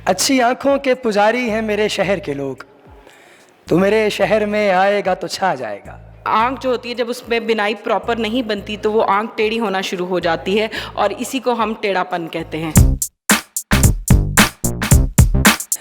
अच्छी आंखों के पुजारी हैं मेरे शहर के लोग, तो मेरे शहर में आएगा तो छा जाएगा। आँख जो होती है जब उसमें बिनाई प्रॉपर नहीं बनती तो वो आँख टेढ़ी होना शुरू हो जाती है और इसी को हम टेढ़ापन कहते हैं।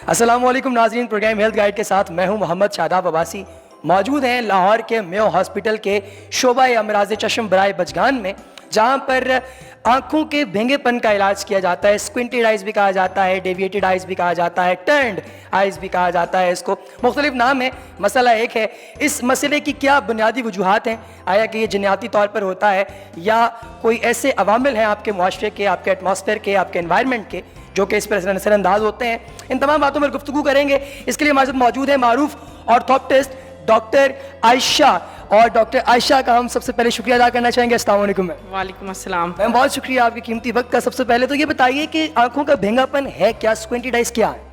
अस्सलाम वालेकुम नाज़रीन, प्रोग्राम हेल्थ गाइड के साथ मैं हूं मोहम्मद शादाब अब्बासी। मौजूद हैं लाहौर के मेयो हॉस्पिटल के शोबा अमराज़ चश्म बराए बचगान में, जहां पर आँखों के भेंगेपन का इलाज किया जाता है। स्क्विंटेड आइज़ भी कहा जाता है, डेविएटेड आइज़ भी कहा जाता है, टर्न्ड आइज़ भी कहा जाता है। इसको मुख्तलिफ नाम है, मसला एक है। इस मसले की क्या बुनियादी वजूहात हैं? आया कि ये जन्याती तौर पर होता है या कोई ऐसे अवामिल हैं आपके मुआशरे के, आपके एटमॉस्फेयर के, आपके एनवायरनमेंट के, जो कि इस पर नज़रअंदाज होते हैं? इन तमाम बातों पर गुफ्तगू करेंगे। इसके लिए हमारे साथ मौजूद है मारूफ ऑर्थोप्टिस्ट डॉक्टर आयशा, और डॉक्टर आयशा का हम सबसे पहले शुक्रिया अदा करना चाहेंगे। अस्सलाम वालेकुम। वालेकुम अस्सलाम। मैम बहुत शुक्रिया आपके कीमती वक्त का। सबसे पहले तो ये बताइए कि आंखों का भेंगापन है क्या, स्क्विंटेड आइज़ क्या है?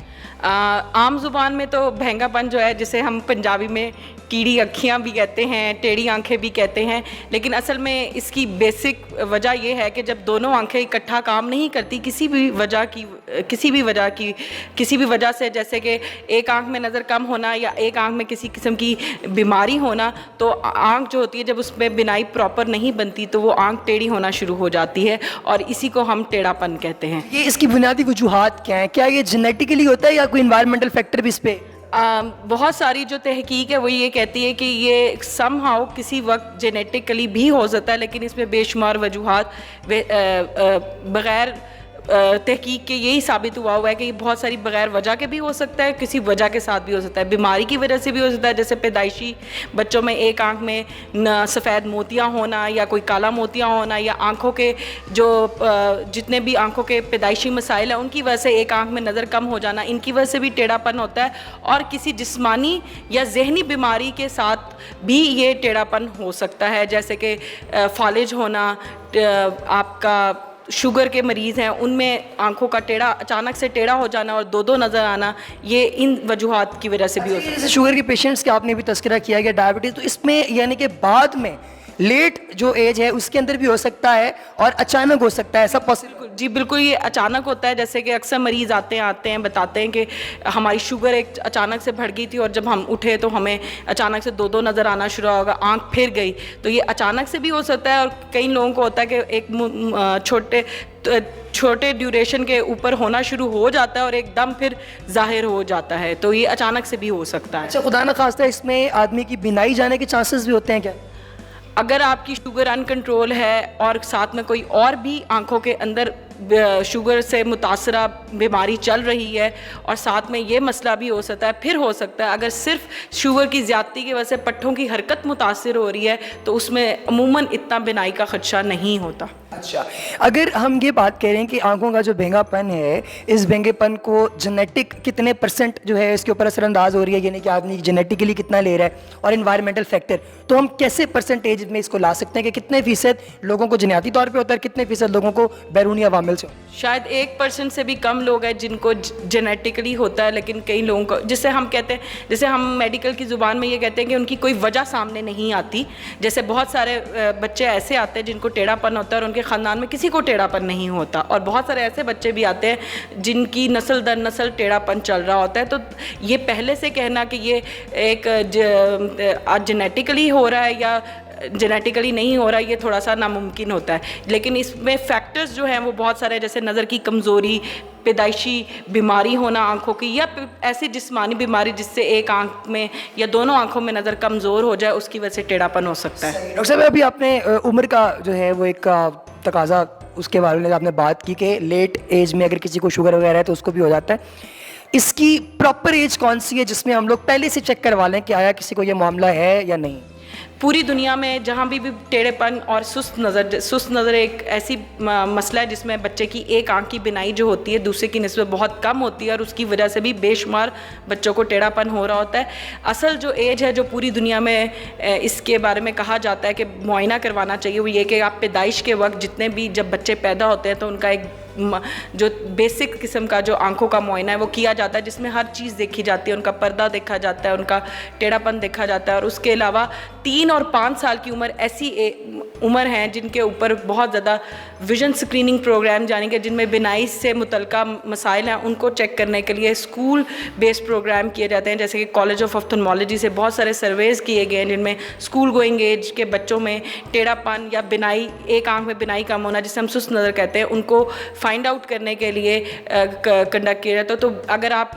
आम ज़ुबान में तो भेंगापन जो है, जिसे हम पंजाबी में कीड़ी अखियाँ भी कहते हैं, टेढ़ी आंखें भी कहते हैं, लेकिन असल में इसकी बेसिक वजह यह है कि जब दोनों आंखें इकट्ठा काम नहीं करती किसी भी वजह से, जैसे कि एक आंख में नज़र कम होना या एक आंख में किसी किस्म की बीमारी होना, तो आंख जो होती है जब उसमें बिनाई प्रॉपर नहीं बनती तो वो आंख टेढ़ी होना शुरू हो जाती है और इसी को हम टेढ़ापन कहते हैं। ये इसकी बुनियादी वजूहात क्या है? क्या ये जेनेटिकली होता है या कोई इन्वायरमेंटल फैक्टर भी इस पे? बहुत सारी जो तहकीक है वो ये कहती है कि ये समहाउ किसी वक्त जेनेटिकली भी हो सकता है, लेकिन इसमें बेशुमार वजूहात बग़ैर तहकीक के यही साबित हुआ है कि ये बहुत सारी बग़ैर वजह के भी हो सकता है, किसी वजह के साथ भी हो सकता है, बीमारी की वजह से भी हो सकता है। जैसे पैदाइशी बच्चों में एक आंख में सफ़ेद मोतियाँ होना या कोई काला मोतियाँ होना, या आंखों के जो जितने भी आंखों के पैदाइशी मसाइल हैं उनकी वजह से एक आंख में नज़र कम हो जाना, इनकी वजह से भी टेढ़ापन होता है। और किसी जिस्मानी या जहनी बीमारी के साथ भी ये टेढ़ापन हो सकता है, जैसे कि फालिज होना, आपका शुगर के मरीज़ हैं उनमें आंखों का टेढ़ा अचानक से टेढ़ा हो जाना और दो नज़र आना, ये इन वजूहात की वजह से भी हो सकता है। जैसे शुगर के पेशेंट्स के आपने भी तज़किरा किया गया, डायबिटीज़, तो इसमें यानी कि बाद में लेट जो एज है उसके अंदर भी हो सकता है और अचानक हो सकता है, सब पॉसिबल? जी बिल्कुल, ये अचानक होता है। जैसे कि अक्सर मरीज़ आते हैं बताते हैं कि हमारी शुगर एक अचानक से बढ़ गई थी और जब हम उठे तो हमें अचानक से दो नज़र आना शुरू होगा, आंख फिर गई। तो ये अचानक से भी हो सकता है और कई लोगों को होता है कि एक छोटे ड्यूरेशन के ऊपर होना शुरू हो जाता है और एकदम फिर ज़ाहिर हो जाता है, तो ये अचानक से भी हो सकता है। अच्छा, खुदा न खास्ता इसमें आदमी की बीनाई जाने के चांसेस भी होते हैं क्या? अगर आपकी शुगर अनकंट्रोल है और साथ में कोई और भी आंखों के अंदर शुगर से मुतासरा बीमारी चल रही है और साथ में ये मसला भी हो सकता है, फिर हो सकता है अगर सिर्फ शुगर की ज़्यादती की वजह से पट्ठों की हरकत मुतासर हो रही है तो उसमें अमूमन इतना बिनाई का खदशा नहीं होता। अच्छा, अगर हम ये बात करें कि आंखों का जो भेंगापन है, इस भेंगेपन को जेनेटिक कितने % जो है इसके ऊपर असरअंदाज हो रही है, यानी कि आदमी जेनेटिकली कितना ले रहा है, और इन्वायरमेंटल फैक्टर, तो हम कैसे % में इसको ला सकते हैं कि कितने फ़ीसद लोगों को जन्याती तौर पे होता है, कितने फ़ीसद लोगों को बैरूनी अवामिल से? शायद 1% से भी कम लोग हैं जिनको जेनेटिकली होता है, लेकिन कई लोगों को, जिसे हम कहते हैं, जैसे हम मेडिकल की ज़ुबान में ये कहते हैं कि उनकी कोई वजह सामने नहीं आती। जैसे बहुत सारे बच्चे ऐसे आते हैं जिनको टेढ़ापन होता है और उनके ख़ानदान में किसी को टेढ़ापन नहीं होता, और बहुत सारे ऐसे बच्चे भी आते हैं जिनकी नस्ल दर नस्ल टेढ़ापन चल रहा होता है। तो ये पहले से कहना कि ये एक जेनेटिकली हो रहा है या जेनेटिकली नहीं हो रहा, ये थोड़ा सा नामुमकिन होता है। लेकिन इसमें फैक्टर्स जो हैं वो बहुत सारे, जैसे नज़र की कमज़ोरी, पैदाइशी बीमारी होना आंखों की, या ऐसी जिस्मानी बीमारी जिससे एक आंख में या दोनों आंखों में नज़र कमज़ोर हो जाए, उसकी वजह से टेढ़ापन हो सकता है। डॉक्टर साहब, अभी आपने उम्र का जो है वो एक तकाजा, उसके बारे में आपने बात की कि लेट एज में अगर किसी को शुगर वगैरह है तो उसको भी हो जाता है। इसकी प्रॉपर एज कौन सी है जिसमें हम लोग पहले से चेक करवा लें कि आया किसी को ये मामला है या नहीं? पूरी दुनिया में जहाँ भी टेढ़ेपन और सुस्त नज़र एक ऐसी मसला है जिसमें बच्चे की एक आंख की बिनाई जो होती है दूसरे की निस्बत बहुत कम होती है और उसकी वजह से भी बेशुमार बच्चों को टेढ़ापन हो रहा होता है। असल जो एज है जो पूरी दुनिया में इसके बारे में कहा जाता है कि मुआयना करवाना चाहिए, वो ये कि आप पैदाइश के वक्त जितने भी जब बच्चे पैदा होते हैं तो उनका एक जो बेसिक किस्म का जो आंखों का मुआयना है वो किया जाता है, जिसमें हर चीज़ देखी जाती है, उनका पर्दा देखा जाता है, उनका टेढ़ापन देखा जाता है। और उसके अलावा 3 और 5 साल की उम्र ऐसी उम्र हैं जिनके ऊपर बहुत ज़्यादा विजन स्क्रीनिंग प्रोग्राम यानी कि जिनमें बिनाई से मुतल्लिका मसाइल हैं उनको चेक करने के लिए स्कूल बेस्ड प्रोग्राम किए जाते हैं। जैसे कि कॉलेज ऑफ ऑप्थेल्मोलॉजी से बहुत सारे सर्वेज़ किए गए हैं जिनमें स्कूल गोइंग एज के बच्चों में टेढ़ापन या बिनाई, एक आंख में बिनाई कम होना जिसे हम सुस्त नज़र कहते हैं, उनको फाइंड आउट करने के लिए कंडक्ट किया जाता है। तो अगर आप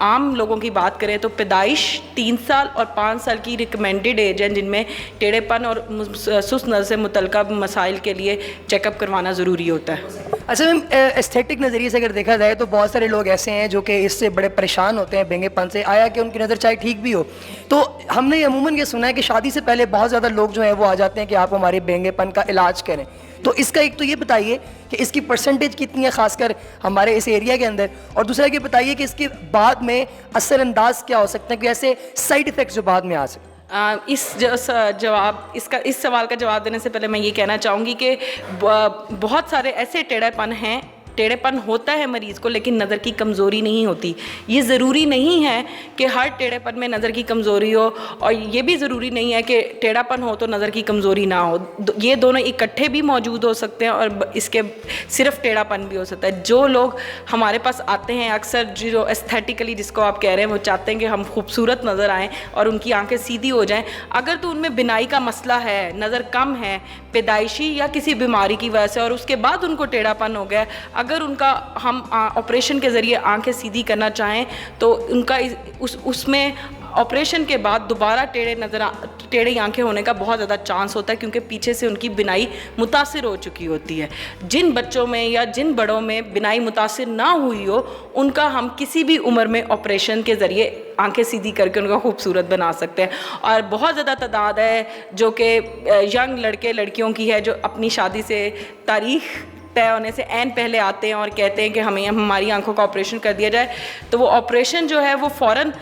आम लोगों की बात करें तो पैदाइश 3 साल और 5 साल की रिकमेंडेड एज है जिनमें टेढ़ेपन और सुस्त नज़र से मुतल्लिका मसाइल के लिए चेकअप करवाना ज़रूरी होता है। अच्छा मैम, एस्थेटिक नज़रिए से अगर देखा जाए तो बहुत सारे लोग ऐसे हैं जो कि इससे बड़े परेशान होते हैं बेंगेपन से, आया कि उनकी नज़र चाहे ठीक भी हो। तो हमने अमूमन ये सुना है कि शादी से पहले बहुत ज़्यादा लोग जो हैं वो आ जाते हैं कि आप हमारे बेंगेपन का इलाज करें। तो इसका एक तो ये बताइए कि इसकी परसेंटेज कितनी है खासकर हमारे इस एरिया के अंदर, और दूसरा ये बताइए कि इसके बाद में असरअंदाज क्या हो सकते हैं, कि ऐसे साइड इफ़ेक्ट्स जो बाद में आ सकते हैं। इस सवाल का जवाब देने से पहले मैं ये कहना चाहूँगी कि बहुत सारे ऐसे टेढ़ेपन होता है मरीज़ को, लेकिन नज़र की कमज़ोरी नहीं होती। ये ज़रूरी नहीं है कि हर टेढ़ेपन में नज़र की कमज़ोरी हो, और ये भी ज़रूरी नहीं है कि टेढ़ापन हो तो नज़र की कमज़ोरी ना हो। ये दोनों इकट्ठे भी मौजूद हो सकते हैं और इसके सिर्फ टेढ़ापन भी हो सकता है। जो लोग हमारे पास आते हैं अक्सर, जो एस्थेटिकली जिसको आप कह रहे हैं, वो चाहते हैं कि हम खूबसूरत नज़र आएँ और उनकी आंखें सीधी हो जाएँ। अगर तो उनमें बिनाई का मसला है, नज़र कम है पैदाइशी या किसी बीमारी की वजह से, और उसके बाद उनको टेढ़ापन हो गया, अगर उनका हम ऑपरेशन के ज़रिए आंखें सीधी करना चाहें तो उनका उसमें ऑपरेशन के बाद दोबारा टेढ़ी आंखें होने का बहुत ज़्यादा चांस होता है, क्योंकि पीछे से उनकी बिनाई मुतासिर हो चुकी होती है। जिन बच्चों में या जिन बड़ों में बिनाई मुतासिर ना हुई हो, उनका हम किसी भी उम्र में ऑपरेशन के ज़रिए आंखें सीधी करके उनका खूबसूरत बना सकते हैं। और बहुत ज़्यादा तादाद है जो कि यंग लड़के लड़कियों की है जो अपनी शादी से तारीख़ तय होने से ऐन पहले आते हैं और कहते हैं कि हमारी आंखों का ऑपरेशन कर दिया जाए। तो वो ऑपरेशन जो है वो फ़ौरन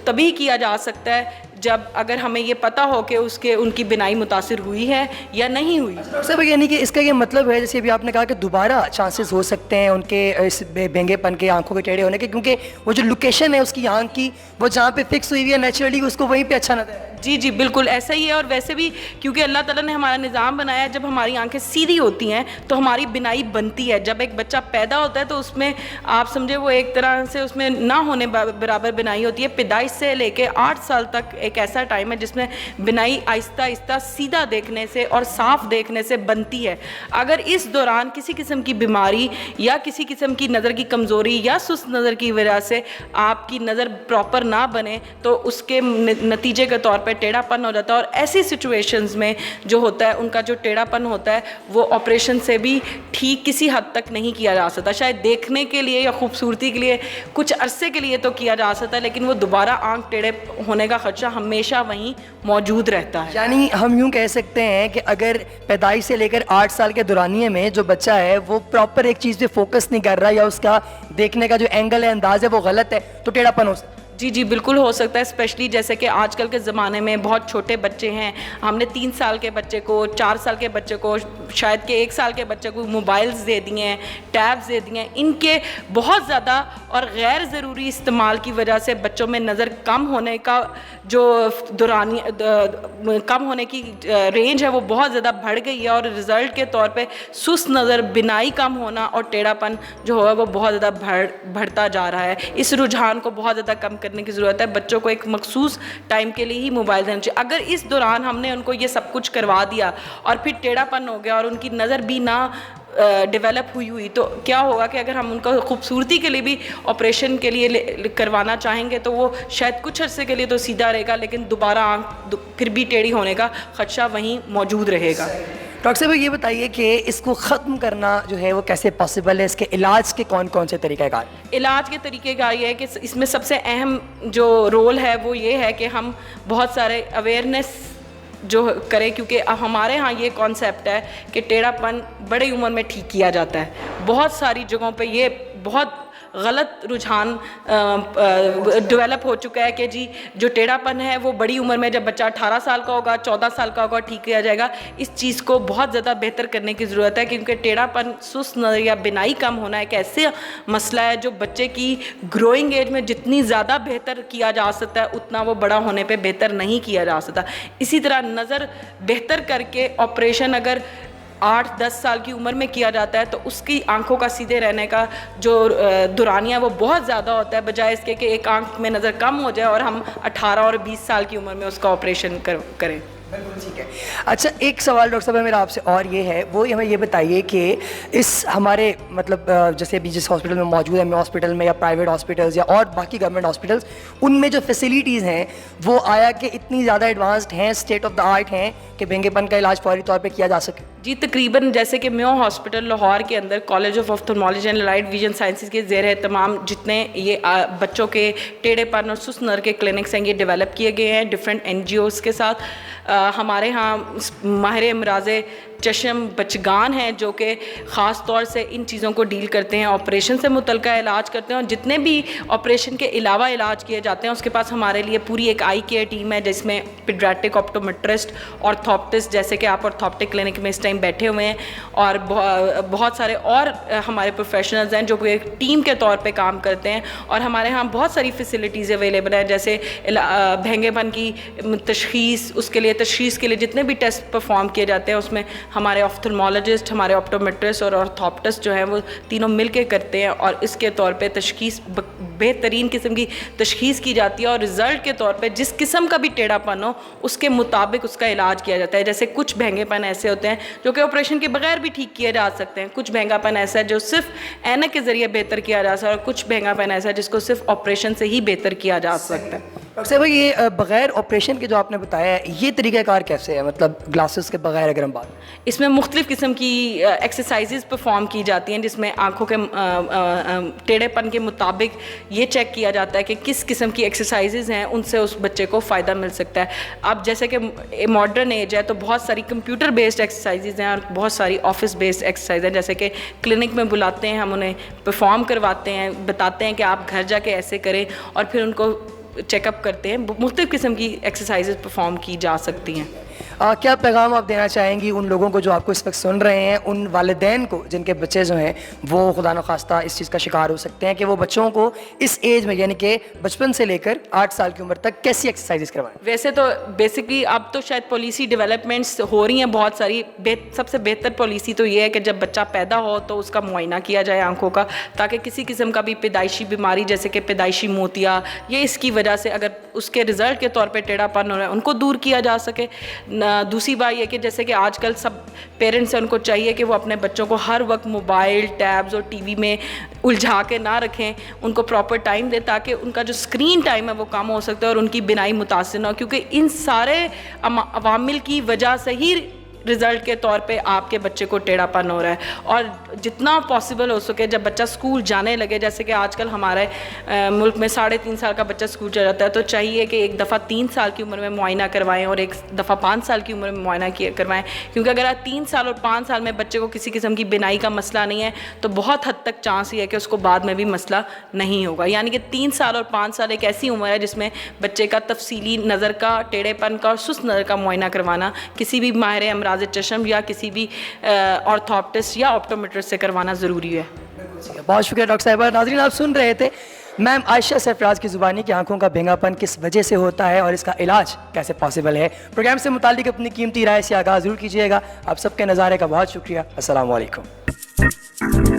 तभी किया जा सकता है जब अगर हमें ये पता हो कि उनकी बिनाई मुतासिर हुई है या नहीं हुई। सब यानी कि इसका ये मतलब है, जैसे अभी आपने कहा कि दोबारा चांसेस हो सकते हैं उनके इस बेंगेपन के, आंखों के टेढ़े होने के, क्योंकि वो जो लोकेशन है उसकी आंख की, वो जहाँ पे फिक्स हुई है नेचुरली उसको वहीं पे अच्छा नजर है। जी बिल्कुल ऐसा ही है। और वैसे भी क्योंकि अल्लाह ताला ने हमारा निज़ाम बनाया है, जब हमारी आंखें सीधी होती हैं तो हमारी बिनाई बनती है। जब एक बच्चा पैदा होता है तो उसमें आप समझे वो एक तरह से उसमें ना होने बराबर बिनाई होती है। पैदाइश से लेके 8 साल तक एक ऐसा टाइम है जिसमें बिनाई आहिस्ता आहिस्ता सीधा देखने से और साफ देखने से बनती है। अगर इस दौरान किसी किस्म की बीमारी या किसी किस्म की नज़र की कमज़ोरी या सुस्त नज़र की वजह से आपकी नज़र प्रॉपर ना बने तो उसके नतीजे के तौर पर टेढ़ापन हो जाता है। और ऐसी सिचुएशंस में जो होता है, उनका जो टेढ़ापन होता है वो ऑपरेशन से भी ठीक किसी हद तक नहीं किया जा सकता। शायद देखने के लिए या खूबसूरती के लिए कुछ अरसे के लिए तो किया जा सकता है, लेकिन वो दोबारा आंख टेढ़े होने का खदशा हमेशा वहीं मौजूद रहता है। यानी हम यूँ कह सकते हैं कि अगर पैदाइश से लेकर 8 साल के दौरानिए में जो बच्चा है वो प्रॉपर एक चीज़ पे फोकस नहीं कर रहा या उसका देखने का जो एंगल है, अंदाज है वो गलत है, तो टेढ़ापन हो सकता है। जी बिल्कुल हो सकता है। स्पेशली जैसे कि आजकल के ज़माने में बहुत छोटे बच्चे हैं, हमने 3 साल के बच्चे को, 4 साल के बच्चे को, शायद के 1 साल के बच्चे को मोबाइल्स दे दिए हैं, टैब्स दे दिए हैं। इनके बहुत ज़्यादा और गैर ज़रूरी इस्तेमाल की वजह से बच्चों में नज़र कम होने का जो कम होने की रेंज है वो बहुत ज़्यादा बढ़ गई है, और रिज़ल्ट के तौर पे सुस्त नज़र, बिनाई कम होना और टेढ़ापन जो है वो बहुत ज़्यादा बढ़ता जा रहा है। इस रुझान को बहुत ज़्यादा कम करने की ज़रूरत है। बच्चों को एक मखसूस टाइम के लिए ही मोबाइल देना चाहिए। अगर इस दौरान हमने उनको ये सब कुछ करवा दिया और फिर टेढ़ापन हो गया और उनकी नज़र भी ना डेवलप हुई तो क्या होगा कि अगर हम उनका खूबसूरती के लिए भी ऑपरेशन के लिए करवाना चाहेंगे तो वो शायद कुछ अरसे के लिए तो सीधा रहेगा, लेकिन दोबारा आँख फिर भी टेढ़ी होने का खदशा वहीं मौजूद रहेगा। डॉक्टर साहब ये बताइए कि इसको ख़त्म करना जो है वो कैसे पॉसिबल है, इसके इलाज के कौन कौन से तरीक़ाकार? इलाज के तरीक़ेकार ये है कि इसमें सबसे अहम जो रोल है वो ये है कि हम बहुत सारे अवेयरनेस जो करें, क्योंकि हमारे यहाँ ये कॉन्सेप्ट है कि टेढ़ापन बड़ी उम्र में ठीक किया जाता है। बहुत सारी जगहों पे ये बहुत غلط رجحان ڈیولپ ہو چکا ہے کہ جی جو ٹیڑھا پن ہے وہ بڑی عمر میں جب بچہ 18 سال کا ہوگا 14 سال کا ہوگا ٹھیک کیا جائے گا. اس چیز کو بہت زیادہ بہتر کرنے کی ضرورت ہے کیونکہ ٹیڑھا پن سست نظر یا بینائی کم ہونا ایک ایسے مسئلہ ہے جو بچے کی گروئنگ ایج میں جتنی زیادہ بہتر کیا جا سکتا ہے اتنا وہ بڑا ہونے پہ بہتر نہیں کیا جا سکتا. اسی طرح نظر بہتر کر کے آپریشن اگر 8-10 سال کی عمر میں کیا جاتا ہے تو اس کی آنکھوں کا سیدھے رہنے کا جو دورانیہ وہ بہت زیادہ ہوتا ہے بجائے اس کے کہ ایک آنکھ میں نظر کم ہو جائے اور ہم 18 اور 20 سال کی عمر میں اس کا آپریشن کریں. بالکل ٹھیک ہے. اچھا ایک سوال ڈاکٹر صاحب میرا آپ سے اور یہ ہے, وہ ہمیں یہ بتائیے کہ اس ہمارے مطلب جیسے ابھی جس ہاسپٹل میں موجود ہے ہاسپٹل میں یا پرائیویٹ ہاسپٹلز یا اور باقی گورنمنٹ ہاسپٹلز, ان میں جو فیسلٹیز ہیں وہ آیا کہ اتنی زیادہ ایڈوانسڈ ہیں, اسٹیٹ آف دا آرٹ ہیں کہ بھینگے پن کا علاج فوری طور پہ کیا جا سکے؟ جی تقریباً جیسے کہ میو ہاسپٹل لاہور کے اندر college of ophthalmology and light vision sciences کے زیر اہتمام جتنے یہ بچوں کے ٹیڑھے پن اور سست نظر کے کلینکس ہیں یہ ڈیولپ کیے گئے ہیں ڈفرینٹ این جی اوز کے ساتھ. ہمارے ہاں ماہر امراض چشم بچگان ہیں جو کہ خاص طور سے ان چیزوں کو ڈیل کرتے ہیں, آپریشن سے متعلقہ علاج کرتے ہیں اور جتنے بھی آپریشن کے علاوہ علاج کیے جاتے ہیں اس کے پاس ہمارے لیے پوری ایک آئی کیئر ٹیم ہے جس میں پیڈیاٹرک آپٹومیٹرسٹ آرتھوپٹسٹ جیسے کہ آپ آرتھوپٹک کلینک میں اس ٹائم بیٹھے ہوئے ہیں اور بہت سارے اور ہمارے پروفیشنلز ہیں جو ایک ٹیم کے طور پہ کام کرتے ہیں. اور ہمارے ہاں بہت ساری فیسلٹیز اویلیبل ہیں جیسے بھینگے پن کی تشخیص, اس کے لیے تشخیص کے لیے جتنے بھی ٹیسٹ پرفارم کیے جاتے ہیں اس میں ہمارے آپتھالمالوجسٹ ہمارے آپٹومیٹرسٹ اور آرتھوپٹسٹ جو ہیں وہ تینوں مل کے کرتے ہیں اور اس کے طور پہ تشخیص بہترین قسم کی تشخیص کی جاتی ہے اور رزلٹ کے طور پہ جس قسم کا بھی ٹیڑھا پن ہو اس کے مطابق اس کا علاج کیا جاتا ہے. جیسے کچھ بھینگے پن ایسے ہوتے ہیں جو کہ آپریشن کے بغیر بھی ٹھیک کیے جا سکتے ہیں, کچھ بھینگا پن ایسا ہے جو صرف اینک کے ذریعے بہتر کیا جا سکتا ہے اور کچھ بھینگا پن ایسا ہے جس کو صرف آپریشن سے ہی بہتر کیا جا سکتا ہے. ڈاکٹر صاحب یہ بغیر آپریشن کے جو آپ نے بتایا ہے یہ طریقہ کار کیسے ہے, مطلب گلاسز کے بغیر اگر ہم بات؟ اس میں مختلف قسم کی ایکسرسائزز پرفارم کی جاتی ہیں جس میں آنکھوں کے ٹیڑھے پن کے مطابق یہ چیک کیا جاتا ہے کہ کس قسم کی ایکسرسائزز ہیں ان سے اس بچے کو فائدہ مل سکتا ہے. اب جیسے کہ ماڈرن ایج ہے تو بہت ساری کمپیوٹر بیسڈ ایکسرسائزز ہیں اور بہت ساری آفس بیسڈ ایکسرسائز ہیں جیسے کہ کلینک میں بلاتے ہیں ہم انہیں پرفارم کرواتے ہیں, بتاتے ہیں کہ آپ گھر جا کے ایسے کریں اور پھر ان کو چیک اپ کرتے ہیں. مختلف قسم کی ایکسرسائزز پرفارم کی جا سکتی ہیں. کیا پیغام آپ دینا چاہیں گی ان لوگوں کو جو آپ کو اس وقت سن رہے ہیں, ان والدین کو جن کے بچے جو ہیں وہ خدا نخواستہ اس چیز کا شکار ہو سکتے ہیں کہ وہ بچوں کو اس ایج میں یعنی کہ بچپن سے لے کر 8 سال کی عمر تک کیسی ایکسرسائزز کروائیں؟ ویسے تو بیسکلی اب تو شاید پالیسی ڈیولپمنٹس ہو رہی ہیں بہت ساری. سب سے بہتر پالیسی تو یہ ہے کہ جب بچہ پیدا ہو تو اس کا معائنہ کیا جائے آنکھوں کا, تاکہ کسی قسم کا بھی پیدائشی بیماری جیسے کہ پیدائشی موتیا یہ اس کی وجہ سے اگر اس کے رزلٹ کے طور پہ ٹیڑھا پن ہو رہا ہے ان کو دور کیا جا سکے. دوسری بات یہ کہ جیسے کہ آج کل سب پیرنٹس ہیں ان کو چاہیے کہ وہ اپنے بچوں کو ہر وقت موبائل ٹیبز اور ٹی وی میں الجھا کے نہ رکھیں, ان کو پراپر ٹائم دیں تاکہ ان کا جو اسکرین ٹائم ہے وہ کم ہو سکتا ہے اور ان کی بینائی متاثر نہ ہو, کیونکہ ان سارے عوامل کی وجہ سے ہی رزلٹ کے طور پہ آپ کے بچے کو ٹیڑھا پن ہو رہا ہے. اور جتنا پاسبل ہو سکے جب بچہ اسکول جانے لگے, جیسے کہ آج کل ہمارے ملک میں 3.5 سال کا بچہ اسکول چلا جاتا ہے, تو چاہیے کہ ایک دفعہ 3 سال کی عمر میں معائنہ کروائیں اور ایک دفعہ 5 سال کی عمر میں معائنہ کروائیں, کیونکہ اگر 3 سال اور 5 سال میں بچے کو کسی قسم کی بینائی کا مسئلہ نہیں ہے تو بہت حد تک چانس یہ ہے کہ اس کو بعد میں بھی مسئلہ نہیں ہوگا. یعنی کہ 3 سال اور 5 سال ایک ایسی عمر ہے جس میں بچے کا تفصیلی نظر کا, ٹیڑھے پن کا اور سست نظر کا معائنہ کروانا کسی بھی ماہر امراض چشم یا کسی بھی آرتھوپٹسٹ یا آپٹومیٹرسٹ سے کروانا ضروری ہے. بہت شکریہ ڈاکٹر صاحبہ. ناظرین آپ سن رہے تھے میم عائشہ سرفراز کی زبانی کہ آنکھوں کا بھینگا پن کس وجہ سے ہوتا ہے اور اس کا علاج کیسے پاسبل ہے. پروگرام سے متعلق اپنی قیمتی رائے سے آگاہ ضرور کیجیے گا. آپ سب کے نظارے کا بہت شکریہ. السلام علیکم.